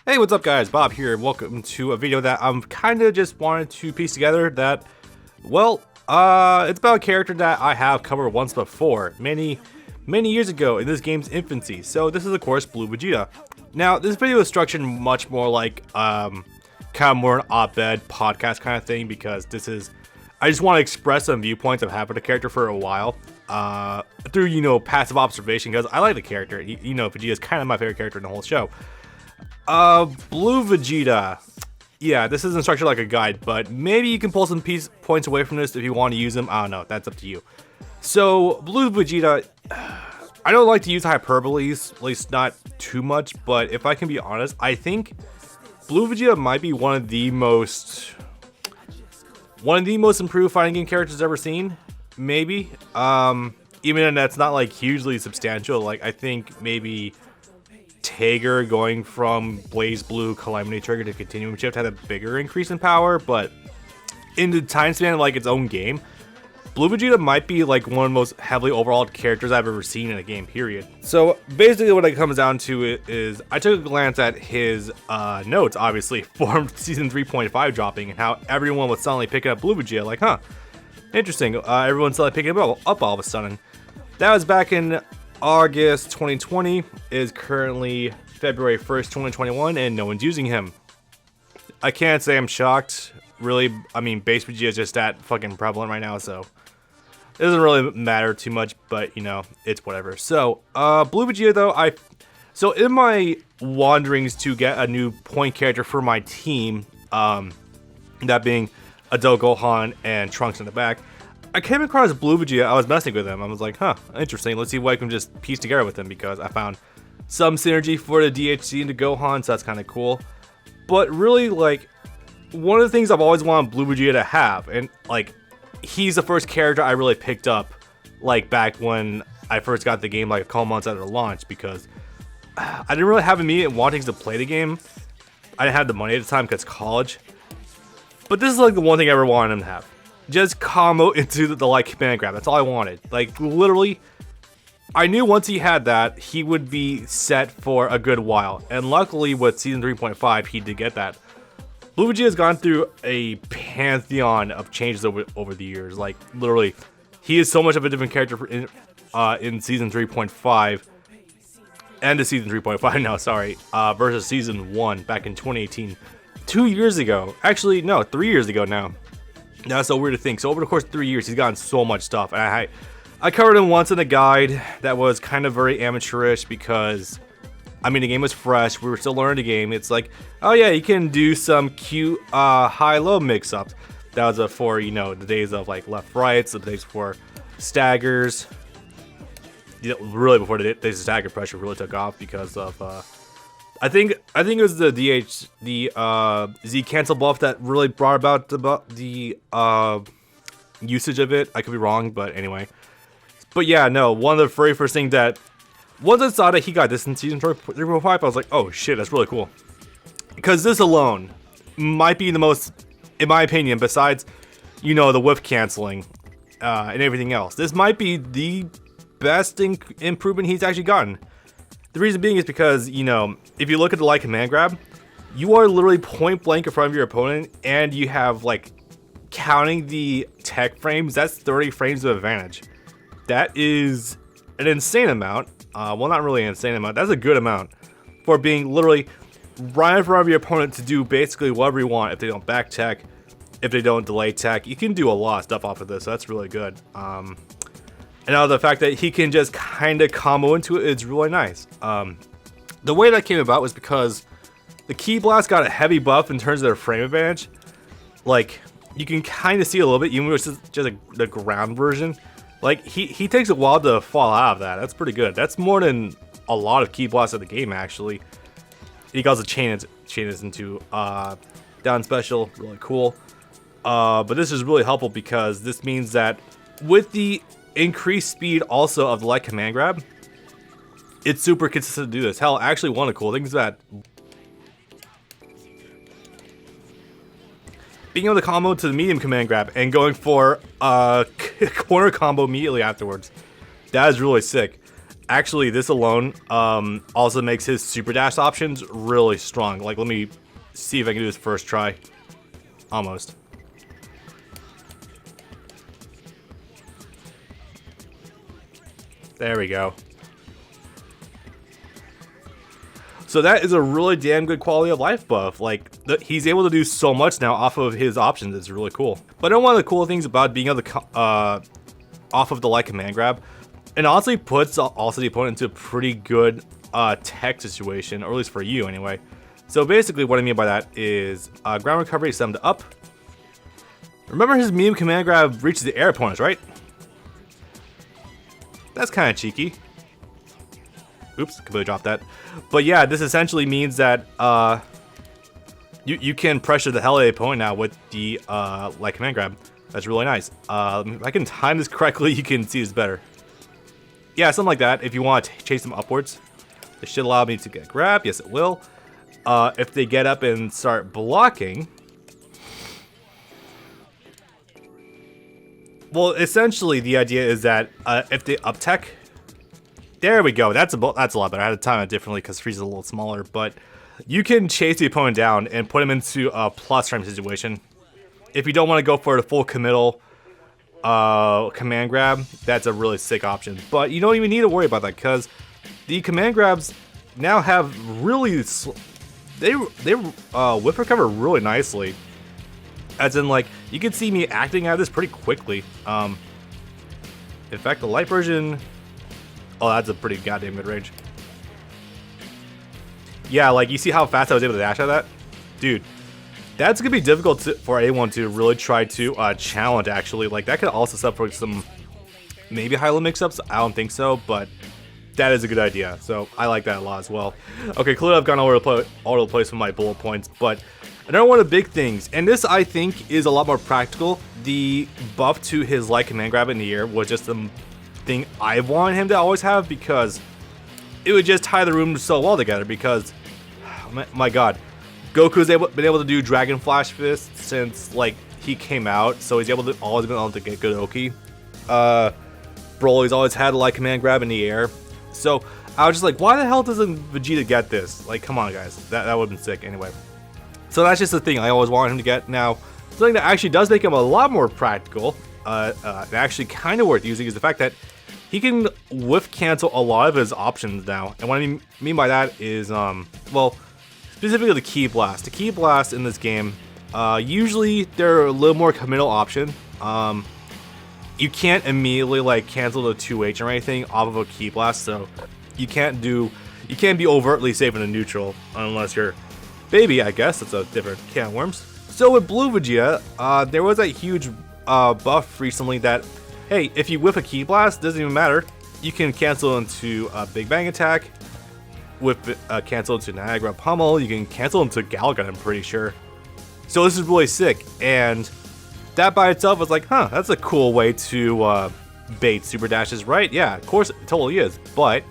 Hey, what's up guys? Bob here. Welcome to a video that I'm kind of just wanted to piece together that, well, it's about a character that I have covered once before, many years ago in this game's infancy. So this is of course Blue Vegeta. Now this video is structured much more like kind of more an op-ed podcast kind of thing, because I just want to express some viewpoints I've had for the character for a while through passive observation, because I like the character. Vegeta is kind of my favorite character in the whole show. Blue Vegeta. Yeah, this isn't structured like a guide, but maybe you can pull some points away from this if you want to use them. I don't know, that's up to you. So, Blue Vegeta, I don't like to use hyperboles, at least not too much, but if I can be honest, I think Blue Vegeta might be one of the most improved fighting game characters I've ever seen, maybe. Even that's not like hugely substantial. Like, I think maybe Tiger going from Blaze Blue Calamity Trigger to Continuum Shift had a bigger increase in power, but in the time span of like its own game, Blue Vegeta might be like one of the most heavily overhauled characters I've ever seen in a game, period. So basically what it comes down to is I took a glance at his notes, obviously, from Season 3.5 dropping, and how everyone was suddenly picking up Blue Vegeta, like, huh, interesting, everyone's suddenly picking him up all of a sudden. That was back in August 2020, is currently February 1st, 2021, and no one's using him. I can't say I'm shocked, really. I mean, base Vegeta is just that fucking prevalent right now, so it doesn't really matter too much, but it's whatever. So, Blue Vegeta though, so in my wanderings to get a new point character for my team, that being Adult Gohan and Trunks in the back, I came across Blue Vegeta. I was messing with him. I was like, huh, interesting. Let's see what I can just piece together with him, because I found some synergy for the DHC into Gohan, so that's kind of cool. But really, like, one of the things I've always wanted Blue Vegeta to have, and like, he's the first character I really picked up, like, back when I first got the game, like a couple months after launch, because I didn't really have immediate wantings to play the game. I didn't have the money at the time because college. But this is like the one thing I ever wanted him to have. Just combo into the like command grab. That's all I wanted. Like, literally, I knew once he had that, he would be set for a good while. And luckily with Season 3.5, he did get that. Blue Vegeta has gone through a pantheon of changes over the years. Like, literally, he is so much of a different character in Season 3.5 and to Season 3.5 now, sorry, versus Season 1 back in 2018. 2 years ago. Actually, no, 3 years ago now. That's so weird to think. So over the course of 3 years, he's gotten so much stuff. And I covered him once in a guide that was kind of very amateurish, because, I mean, the game was fresh. We were still learning the game. It's like, oh yeah, you can do some cute high-low mix-ups. That was for, the days of like left-rights, the days for staggers. Really before the days of stagger pressure really took off, because of I think it was the Z cancel buff that really brought about the usage of it. I could be wrong, but anyway. But yeah, no, one of the very first things that, once I saw that he got this in Season 3.5, I was like, oh shit, that's really cool. Because this alone might be the most, in my opinion, besides, the whiff canceling and everything else, this might be the best improvement he's actually gotten. The reason being is because, if you look at the light command grab, you are literally point blank in front of your opponent, and you have, like, counting the tech frames, that's 30 frames of advantage. That is an insane amount. Well, not really an insane amount. That's a good amount for being literally right in front of your opponent to do basically whatever you want. If they don't back tech, if they don't delay tech, you can do a lot of stuff off of this. So that's really good. And now the fact that he can just kind of combo into it is really nice. The way that came about was because the Ki Blast got a heavy buff in terms of their frame advantage. Like, you can kind of see a little bit, even if it's just the ground version. Like, he takes a while to fall out of that. That's pretty good. That's more than a lot of Ki Blasts of the game, actually. He calls the chain is into down special, really cool. But this is really helpful, because this means that with the increased speed also of the light command grab, it's super consistent to do this. Hell, actually, one of the cool things is that being able to combo to the medium command grab and going for a corner combo immediately afterwards, that is really sick. Actually, this alone also makes his super dash options really strong. Like, let me see if I can do this first try. Almost. There we go. So that is a really damn good quality of life buff. Like, he's able to do so much now off of his options. It's really cool. But one of the cool things about being able to off of the light command grab, it honestly puts also the opponent into a pretty good tech situation, or at least for you anyway. So basically what I mean by that is ground recovery is summed up. Remember his medium command grab reaches the air opponents, right? That's kind of cheeky. Oops, completely dropped that. But yeah, this essentially means that you can pressure the hell out of the opponent now with the light command grab. That's really nice. If I can time this correctly, you can see this better. Yeah, something like that. If you want to chase them upwards, this should allow me to get grab. Yes, it will. If they get up and start blocking, well, essentially the idea is that if they up tech, there we go. That's a lot better. I had to time it differently because Frieza's a little smaller, but you can chase the opponent down and put him into a plus frame situation. If you don't want to go for the full committal command grab, that's a really sick option. But you don't even need to worry about that because the command grabs now have really they whip recover really nicely. As in, like, you can see me acting out this pretty quickly. In fact, the light version. Oh, that's a pretty goddamn good range. Yeah, like, you see how fast I was able to dash out of that? Dude, that's gonna be difficult for anyone to really try to challenge, actually. Like, that could also set up for some maybe high-low mix-ups. I don't think so, but that is a good idea. So, I like that a lot as well. Okay, clearly I've gone all over the place with my bullet points, but another one of the big things, and this I think is a lot more practical, the buff to his light command grab in the air was just the thing I wanted him to always have because it would just tie the room so well together because, my god, Goku's been able to do Dragon Flash Fist since, like, he came out, so he's always been able to get good Oki. Broly's always had a light command grab in the air, so I was just like, why the hell doesn't Vegeta get this? Like, come on guys, that would have been sick anyway. So that's just the thing I always wanted him to get. Now, something that actually does make him a lot more practical, and actually kind of worth using, is the fact that he can whiff cancel a lot of his options now. And what I mean by that is, well, specifically the Ki Blast. The Ki Blast in this game, usually they're a little more committal option. You can't immediately like cancel the 2H or anything off of a Ki Blast, so you can't be overtly safe in a neutral unless you're Baby, I guess. That's a different can of worms. So with Blue Vegeta, there was a huge buff recently that, hey, if you whiff a Ki Blast, doesn't even matter. You can cancel into a Big Bang Attack, cancel into Niagara Pummel, you can cancel into Galgun, I'm pretty sure. So this is really sick, and that by itself is like, huh, that's a cool way to bait super dashes, right? Yeah, of course it totally is, but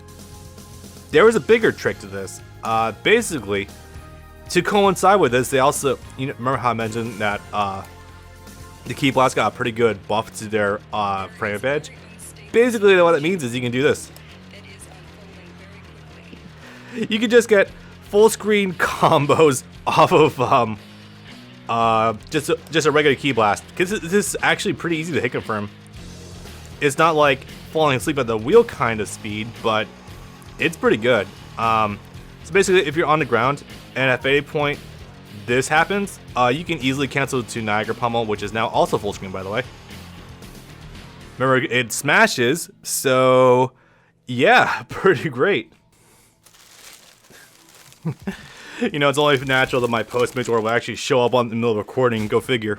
there was a bigger trick to this. Basically, to coincide with this, they also, remember how I mentioned that the Ki Blast got a pretty good buff to their frame edge? Basically, what it means is you can do this. You can just get full screen combos off of just a regular Ki Blast, because this is actually pretty easy to hit confirm. It's not like falling asleep at the wheel kind of speed, but it's pretty good. So basically, if you're on the ground and at any point this happens, you can easily cancel to Niagara Pummel, which is now also full screen, by the way. Remember, it smashes, so yeah, pretty great. It's only natural that my Postmates will actually show up on the middle of recording. Go figure.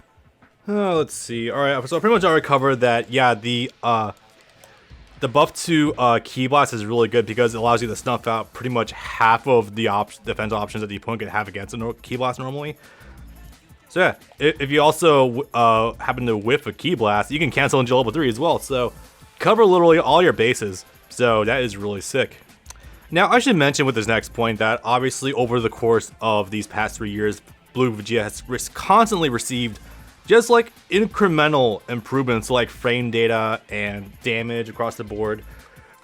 Let's see. All right, so I pretty much already covered that. Yeah, the buff to Ki Blast is really good because it allows you to snuff out pretty much half of the defense options that the opponent can have against a Ki Blast normally. So yeah, if you also happen to whiff a Ki Blast, you can cancel into level 3 as well. So cover literally all your bases. So that is really sick. Now I should mention with this next point that obviously over the course of these past 3 years, Blue Vegeta has constantly received just like incremental improvements like frame data and damage across the board,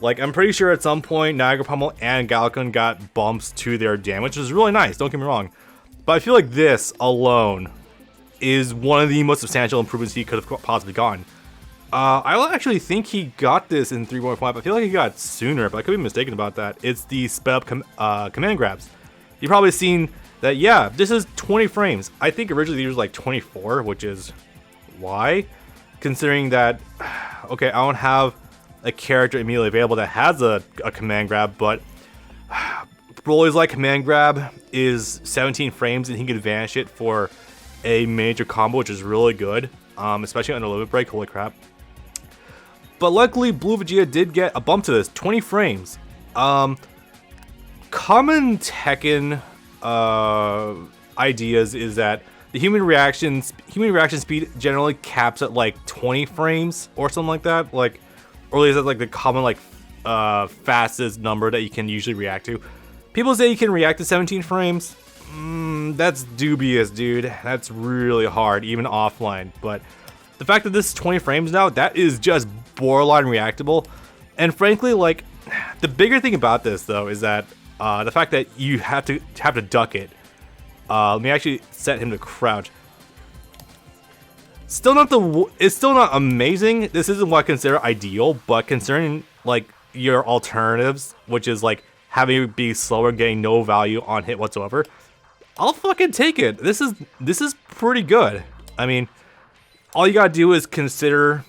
Like, I'm pretty sure at some point Niagara Pummel and Galcon got bumps to their damage, which is really nice, don't get me wrong. But I feel like this alone is one of the most substantial improvements he could have possibly gotten. I actually think he got this in 3.5. I feel like he got it sooner, but I could be mistaken about that. It's the sped up command grabs. You've probably seen that, yeah, this is 20 frames. I think originally these were like 24, which is why? Considering that, okay, I don't have a character immediately available that has a command grab, but Broly's like command grab is 17 frames and he can vanish it for a major combo, which is really good, especially under limit break. Holy crap. But luckily Blue Vegeta did get a bump to this, 20 frames. Common Tekken ideas is that the human reaction speed generally caps at like 20 frames or something like that, like, or at least that's like the common like fastest number that you can usually react to. People say you can react to 17 frames. That's dubious, dude. That's really hard, even offline. But the fact that this is 20 frames now, that is just borderline reactable. And frankly, like, the bigger thing about this though is that the fact that you have to duck it. Let me actually set him to crouch. It's still not amazing. This isn't what I consider ideal, but considering like your alternatives, which is like having it be slower and getting no value on hit whatsoever, I'll fucking take it. This is pretty good. I mean, all you gotta do is consider,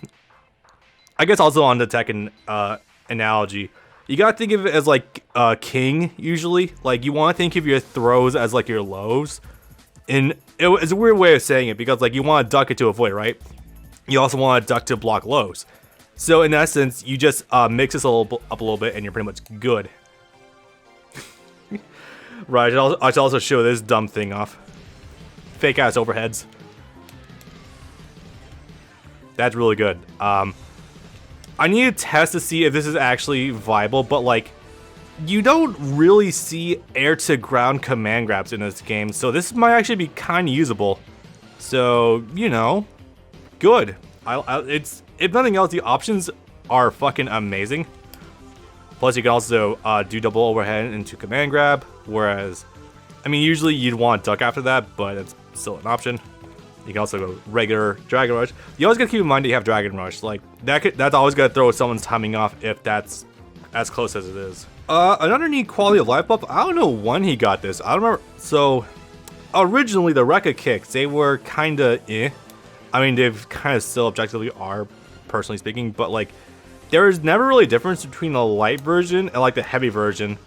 I guess also on the Tekken analogy, you gotta think of it as like king usually. Like you want to think of your throws as like your lows. And it's a weird way of saying it because like you want to duck it to avoid, right? You also want to duck to block lows. So in essence, you just mix this up a little bit and you're pretty much good. Right, I should also show this dumb thing off. Fake ass overheads. That's really good. I need to test to see if this is actually viable, but like, you don't really see air to ground command grabs in this game, so this might actually be kind of usable. So, you know, good. It's, if nothing else, the options are fucking amazing. Plus, you can also do double overhead into command grab, whereas, I mean, usually you'd want duck after that, but it's still an option. You can also go regular Dragon Rush. You always gotta keep in mind that you have Dragon Rush. Like, that's always gonna throw someone's timing off if that's as close as it is. Another neat quality of life buff. I don't know when he got this. I don't remember. So, originally the Rekka kicks, they were kinda eh. I mean, they've kind of still objectively are, personally speaking, but like, there's never really a difference between the light version and like the heavy version.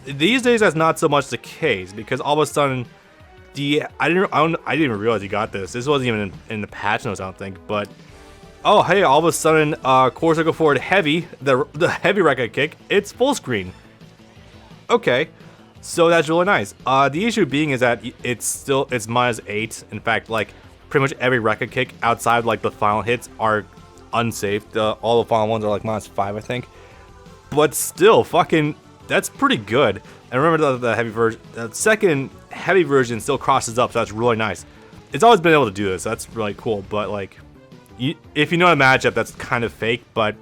These days, that's not so much the case because all of a sudden, I didn't even realize he got this. This wasn't even in the patch notes, I don't think. But oh hey, all of a sudden, core circle forward heavy, the heavy Rekka kick, it's full screen. Okay, so that's really nice. The issue being is that it's -8. In fact, like pretty much every Rekka kick outside like the final hits are unsafe. All the final ones are like -5, I think. But still, fucking, that's pretty good. And remember the heavy version, the second heavy version still crosses up, so that's really nice. It's always been able to do this, so that's really cool. But like, if you know a matchup, that's kind of fake, but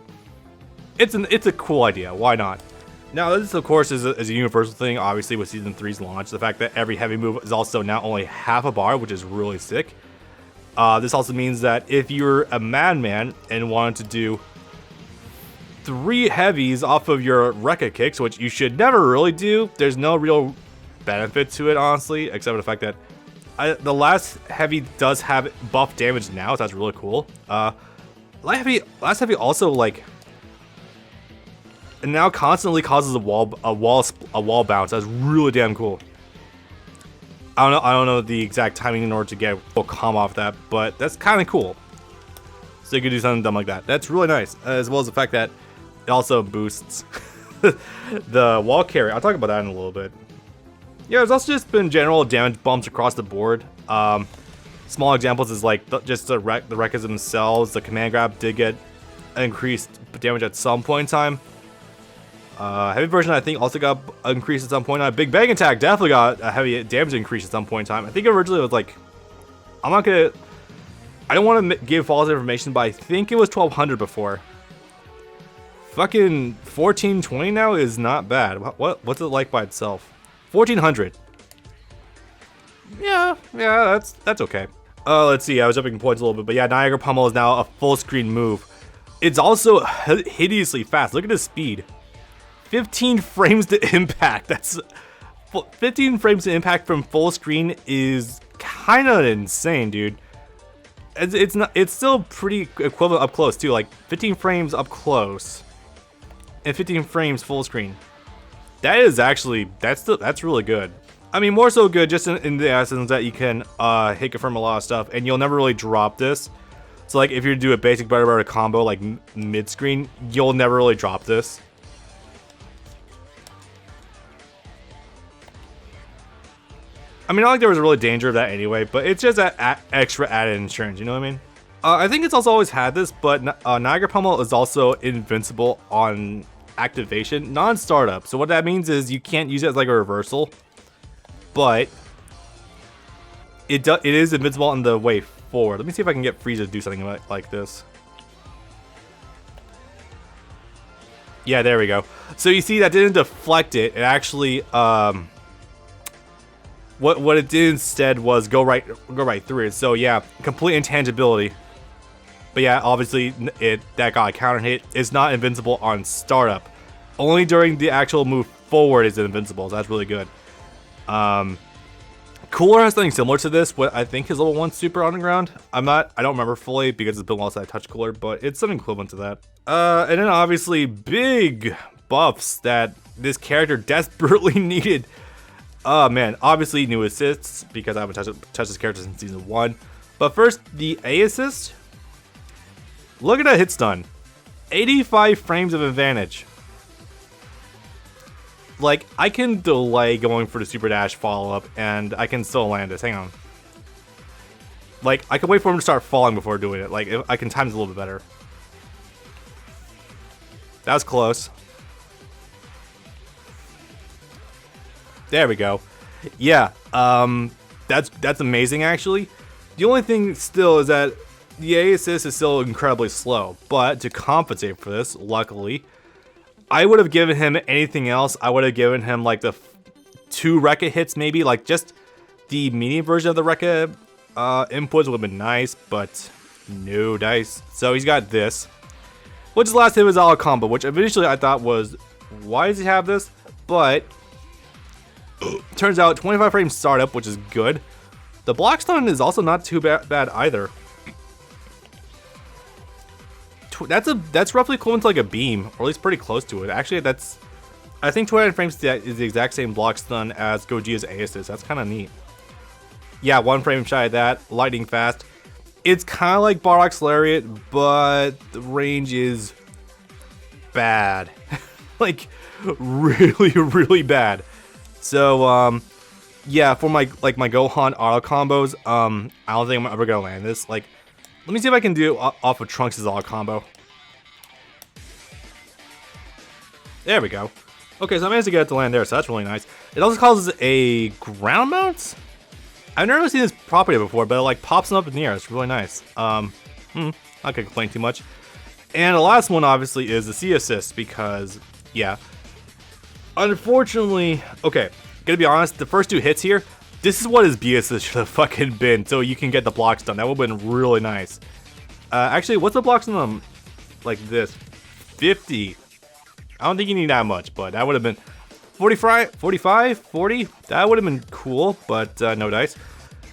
it's a cool idea. Why not? Now this, of course, is a universal thing. Obviously, with Season 3's launch, the fact that every heavy move is also now only half a bar, which is really sick. This also means that if you're a madman and wanted to do 3 heavies off of your Rekka kicks, which you should never really do, there's no real benefit to it, honestly, except for the fact that the last heavy does have buff damage now, so that's really cool. Last heavy also, like, it now constantly causes a wall bounce. That's really damn cool. I don't know the exact timing in order to get full combo off that, but that's kind of cool. So you can do something dumb like that. That's really nice, as well as the fact that it also boosts the wall carry. I'll talk about that in a little bit. Yeah, there's also just been general damage bumps across the board. Small examples is like just the Rekkas themselves. The command grab did get increased damage at some point in time. Heavy version, I think, also got increased at some point in time. Big Bang Attack definitely got a heavy damage increase at some point in time. I think originally it was like, I don't want to give false information, but I think it was 1200 before. Fucking 1420 now is not bad. What's it like by itself? 1400. Yeah, that's okay. Let's see. I was jumping points a little bit, but yeah, Niagara Pummel is now a full screen move. It's also hideously fast. Look at his speed. 15 frames to impact. That's 15 frames to impact from full screen is kind of insane, dude. It's still pretty equivalent up close too. Like 15 frames up close and 15 frames full screen. That is actually that's really good. I mean, more so good just in the essence that you can hit confirm a lot of stuff, and you'll never really drop this. So like if you do a basic butter combo like mid screen, you'll never really drop this. I mean, not like there was a really danger of that anyway, but it's just that extra added insurance, you know what I mean? I think it's also always had this, but Niagara Pummel is also invincible on activation, non-startup. So what that means is you can't use it as like a reversal, but it is invincible on the way forward. Let me see if I can get Frieza to do something like this. Yeah, there we go. So you see that didn't deflect it. It actually what it did instead was go right through it. So yeah, complete intangibility. But yeah, obviously that got a counter hit. It's not invincible on startup. Only during the actual move forward is it invincible. So that's really good. Cooler has something similar to this. What I think is level 1 Super Underground. I don't remember fully because it's been a while since I touched Cooler, but it's something equivalent to that. And then obviously big buffs that this character desperately needed. Oh man, obviously new assists because I haven't touched this character since season 1. But first, the A assist. Look at that hit stun. 85 frames of advantage. Like, I can delay going for the super dash follow-up and I can still land this. Hang on. Like, I can wait for him to start falling before doing it. Like, I can time this a little bit better. That was close. There we go. Yeah, that's amazing actually. The only thing still is that the A assist is still incredibly slow, but to compensate for this, luckily, I would have given him anything else. I would have given him like the 2 Rekka hits maybe, like just the medium version of the Rekka inputs would have been nice, but no dice. So he's got this, which is last hit was all combo, which initially I thought was, why does he have this? But turns out 25 frames startup, which is good. The block stun is also not too bad either. That's roughly equivalent to like a beam, or at least pretty close to it. Actually, I think 29 frames is the exact same block stun as Gogeta's A assist. That's kind of neat. Yeah, 1 frame shy of that. Lightning fast. It's kind of like Bardock's Lariat, but the range is bad. Like really, really bad. So yeah, for my Gohan auto combos, I don't think I'm ever gonna land this. Like, let me see if I can do it off of Trunks' auto combo. There we go. Okay, so I managed to get it to land there, so that's really nice. It also causes a ground mount. I've never seen this property before, but it like pops them up in the air. It's really nice. Not gonna complain too much. And the last one obviously is the C assist because yeah. Unfortunately, okay, gonna be honest, the first 2 hits here, this is what his B assist should have fucking been, so you can get the blocks done. That would have been really nice. Actually, what's the blocks on them like this? 50. I don't think you need that much, but that would have been 45, 40. That would have been cool, but no dice.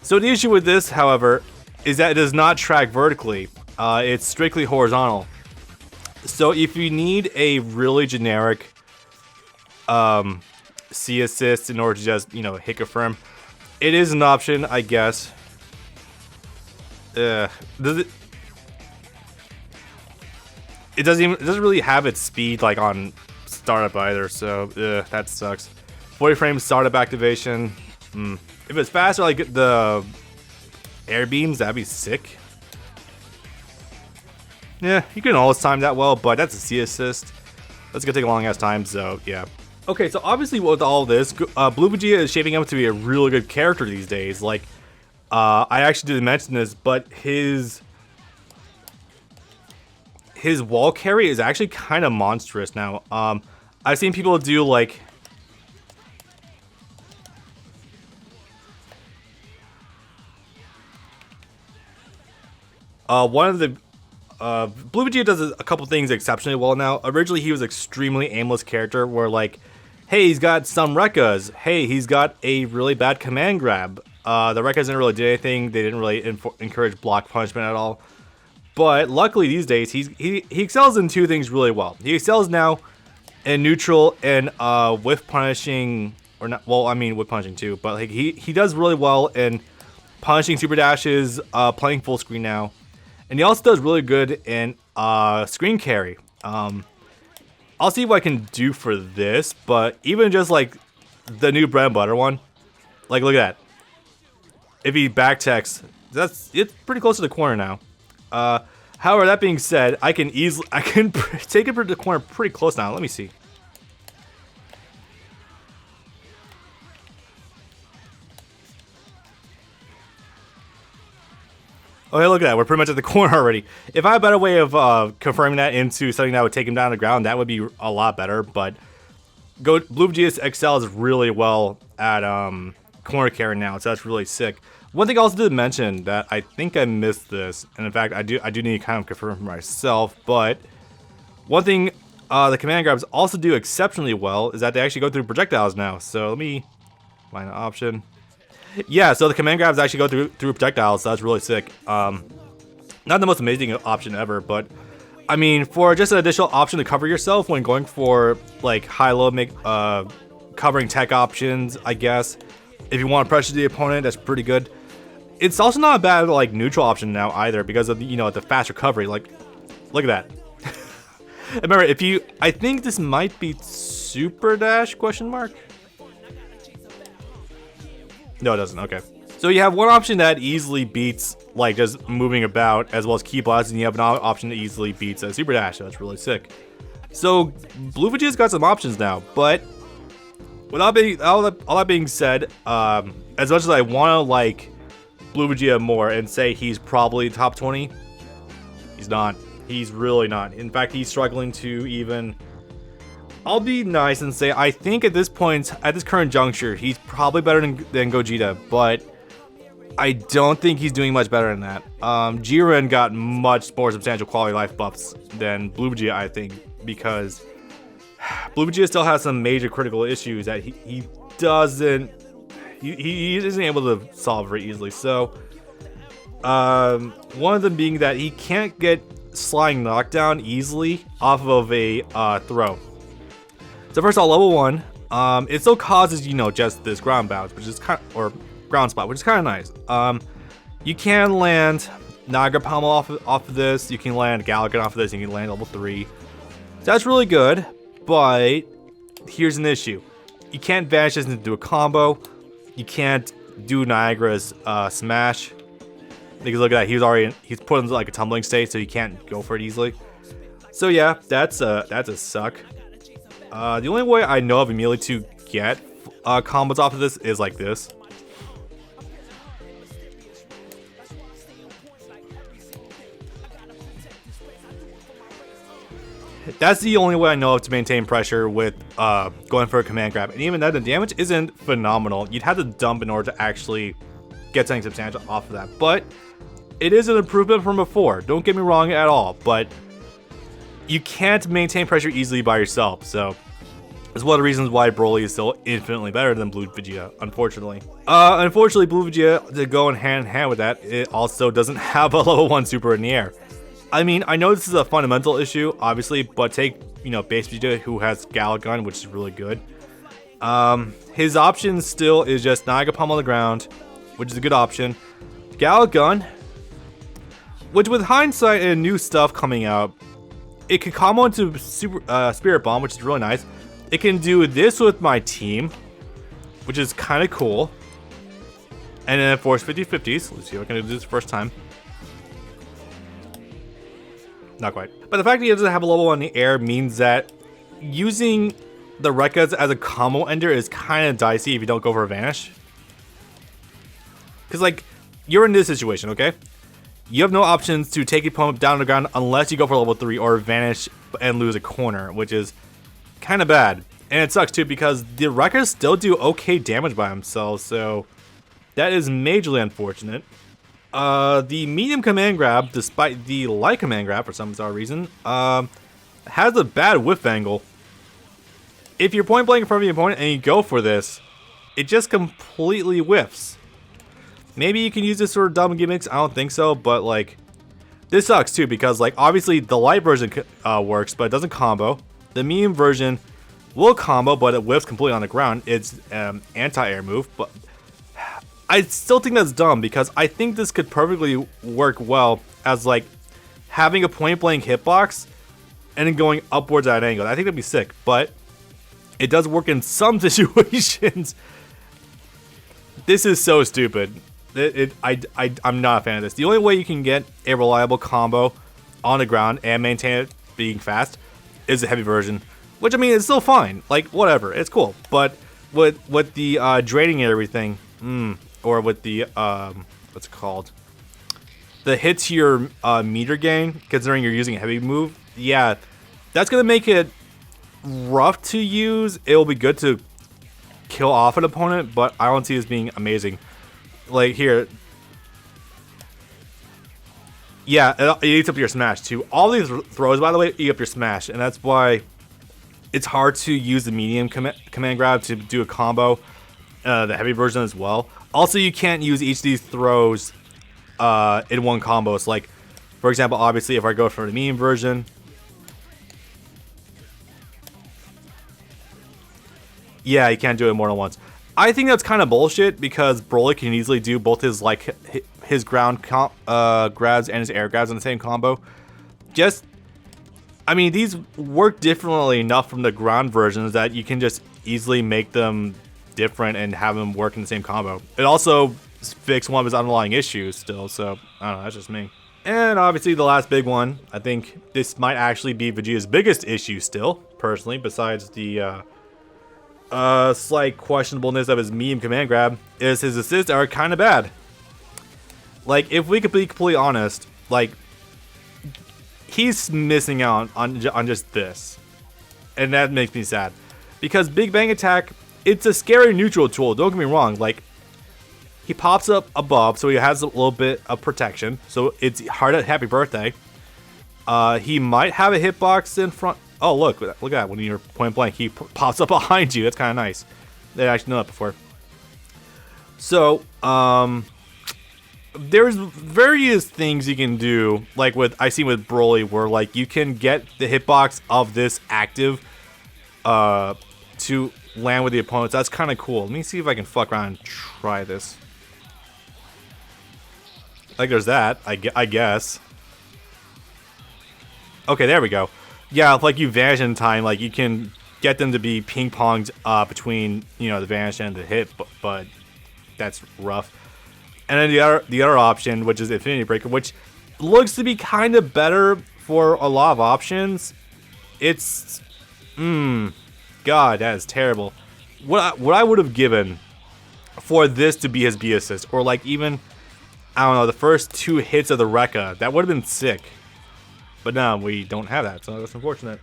So the issue with this, however, is that it does not track vertically. It's strictly horizontal. So if you need a really generic C assist in order to just, you know, hit confirm, it is an option, I guess. Does it? It doesn't really have its speed like on startup either, so that sucks. 40 frames startup activation. If it's faster, like the air beams, that'd be sick. Yeah, you can always time that well, but that's a C assist. That's gonna take a long ass time, so yeah. Okay, so obviously with all this, Blue Vegeta is shaping up to be a really good character these days. Like, I actually didn't mention this, but his his wall carry is actually kind of monstrous now. I've seen people do like one of the Blue Vegeta does a couple things exceptionally well now. Originally, he was extremely aimless character where like, hey, he's got some Rekkas. Hey, he's got a really bad command grab. The Rekkas didn't really do anything. They didn't really encourage block punishment at all. But luckily these days, he excels in two things really well. He excels now in neutral and whiff punishing, or not. Well, I mean whiff punishing too. But like he does really well in punishing super dashes, playing full screen now, and he also does really good in screen carry. I'll see what I can do for this, but even just like the new bread and butter one, like look at that. If he backtechs, it's pretty close to the corner now. However, that being said, I can take it to the corner pretty close now. Let me see. Oh, hey, look at that. We're pretty much at the corner already. If I had a better way of confirming that into something that would take him down to the ground, that would be a lot better. But Blue Vegeta excels really well at corner carry now, so that's really sick. One thing I also did mention that I think I missed this, and in fact I do need to kind of confirm for myself, but one thing the command grabs also do exceptionally well is that they actually go through projectiles now. So let me find an option. Yeah, so the command grabs actually go through projectiles, so that's really sick. Not the most amazing option ever, but I mean, for just an additional option to cover yourself when going for like high-low covering tech options, I guess. If you want to pressure the opponent, that's pretty good. It's also not a bad like neutral option now either because of the fast recovery. Like, look at that. Remember, I think this might be Super Dash ? No, it doesn't. Okay. So you have one option that easily beats like just moving about as well as key blasts, and you have another option that easily beats a Super Dash. So that's really sick. So Blue Vegeta's got some options now, but with all that being said, as much as I want to like Blue Vegeta more and say he's probably top 20, he's not. He's really not. In fact, he's struggling to even. I'll be nice and say I think at this point, at this current juncture, he's probably better than Gogeta, but I don't think he's doing much better than that. Jiren got much more substantial quality of life buffs than Blue Vegeta, I think, because Blue Vegeta still has some major critical issues that he isn't able to solve very easily. So, one of them being that he can't get sliding knockdown easily off of a throw. So first of all, level 1, it still causes just this ground bounce, which is or ground spot, which is kind of nice. You can land Naga Pommel off of this. You can land Galagan off of this. You can land level 3. So that's really good, but here's an issue: you can't vanish this into a combo. You can't do Niagara's smash because look at that, he's put into like a tumbling state, so you can't go for it easily. So yeah, that's a suck. The only way I know of immediately to get combos off of this is like this. That's the only way I know of to maintain pressure with going for a command grab. And even then, the damage isn't phenomenal. You'd have to dump in order to actually get something substantial off of that. But it is an improvement from before. Don't get me wrong at all. But you can't maintain pressure easily by yourself. So it's one of the reasons why Broly is still infinitely better than Blue Vegeta, unfortunately. Unfortunately, Blue Vegeta, to go in hand in hand with that, it also doesn't have a level 1 super in the air. I mean, I know this is a fundamental issue, obviously, but take, base Vegeta, who has Galagun, which is really good. His option still is just Naga Palm on the ground, which is a good option. Galagun, which with hindsight and new stuff coming out, it can combo into Spirit Bomb, which is really nice. It can do this with my team, which is kind of cool. And then force 50-50s. Let's see if I can do this first time. Not quite. But the fact that he doesn't have a level 1 in the air means that using the Rekkas as a combo ender is kind of dicey if you don't go for a vanish. Because, like, you're in this situation, okay? you have no options to take your opponent down to the ground unless you go for level 3 or vanish and lose a corner, which is kind of bad. And it sucks too because the Wreckers still do okay damage by themselves, so that is majorly unfortunate. The medium command grab, despite the light command grab for some bizarre reason, has a bad whiff angle. If you're point blank in front of your opponent and you go for this, it just completely whiffs. Maybe you can use this sort of dumb gimmicks, I don't think so, but like, this sucks too because like, obviously the light version works, but it doesn't combo. The medium version will combo, but it whiffs completely on the ground. It's anti-air move, but I still think that's dumb because I think this could perfectly work well as like having a point blank hitbox and then going upwards at an angle. I think that'd be sick, but it does work in some situations. This is so stupid. I'm not a fan of this. The only way you can get a reliable combo on the ground and maintain it being fast is the heavy version, which I mean is still fine. Like whatever, it's cool. But with the draining and everything, or with the what's it called? The hit to your meter gain, considering you're using a heavy move, yeah, that's gonna make it rough to use. It'll be good to kill off an opponent, but I don't see this being amazing. Like here, yeah, it eats up your smash too. All these throws, by the way, eat up your smash, and that's why it's hard to use the medium command grab to do a combo. The heavy version as well. Also, you can't use each of these throws in one combo. So like, for example, obviously, if I go for the medium version, yeah, you can't do it more than once. I think that's kind of bullshit because Broly can easily do both his like his ground grabs and his air grabs in the same combo. I mean, these work differently enough from the ground versions that you can just easily make them different and have them work in the same combo. It also fixed one of his underlying issues still, so I don't know, that's just me. And obviously the last big one, I think this might actually be Vegeta's biggest issue still, personally, besides the slight questionableness of his medium command grab, is his assists are kind of bad. Like, if we could be completely honest, like, he's missing out on just this. And that makes me sad. Because Big Bang Attack, it's a scary neutral tool, don't get me wrong. Like, he pops up above, so he has a little bit of protection. So it's hard at Happy Birthday. He might have a hitbox in front. Oh, look at that. When you're point blank, he pops up behind you. That's kind of nice. They didn't actually know that before. So, there's various things you can do, like I see with Broly, where like you can get the hitbox of this active to land with the opponents. That's kind of cool. Let me see if I can fuck around and try this. Like there's that, I guess. Okay, there we go. Yeah, if like you vanish in time, like you can get them to be ping-ponged between, you know, the vanish and the hit, but that's rough. And then the other option, which is Infinity Breaker, which looks to be kind of better for a lot of options. It's God, that is terrible. What I would have given for this to be his B assist, or like even, I don't know, the first 2 hits of the Rekka, that would have been sick. But no, we don't have that, so that's unfortunate.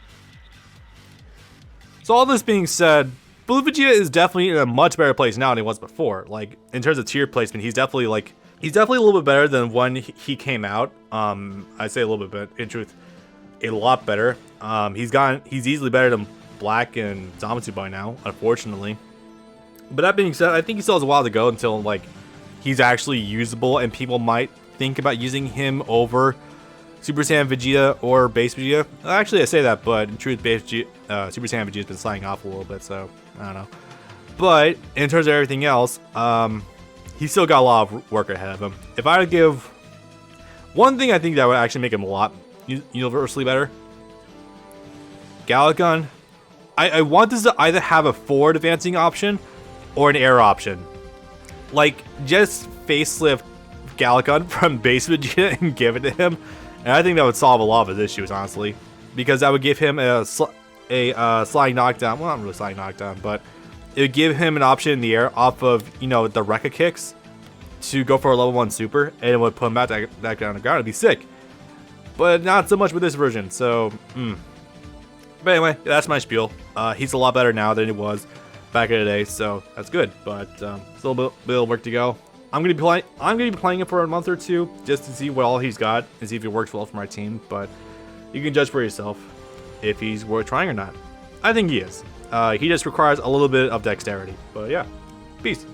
So all this being said, Blue Vegeta is definitely in a much better place now than he was before. Like, in terms of tier placement, he's definitely a little bit better than when he came out. I'd say a little bit, but in truth, a lot better. He's easily better than Black and Zamasu by now, unfortunately. But that being said, I think he still has a while to go until like he's actually usable and people might think about using him over Super Saiyan Vegeta or Base Vegeta. Actually, I say that, but in truth, Super Saiyan Vegeta's been sliding off a little bit, so I don't know. But in terms of everything else, he's still got a lot of work ahead of him. If I were to give one thing, I think that would actually make him a lot universally better. Galagon. I want this to either have a forward advancing option or an air option. Like, just facelift Galagon from Base Vegeta and give it to him. And I think that would solve a lot of his issues, honestly. Because that would give him a sliding knockdown. Well, not really sliding knockdown, but it would give him an option in the air off of, you know, the Rekka kicks. to go for a level 1 super, and it would put him back down on the ground. It'd be sick. But not so much with this version, so, But anyway, that's my spiel. He's a lot better now than he was back in the day, so that's good. But still a bit of work to go. I'm gonna be playing it for a month or two just to see what all he's got and see if it works well for my team. But you can judge for yourself if he's worth trying or not. I think he is. He just requires a little bit of dexterity. But yeah, peace.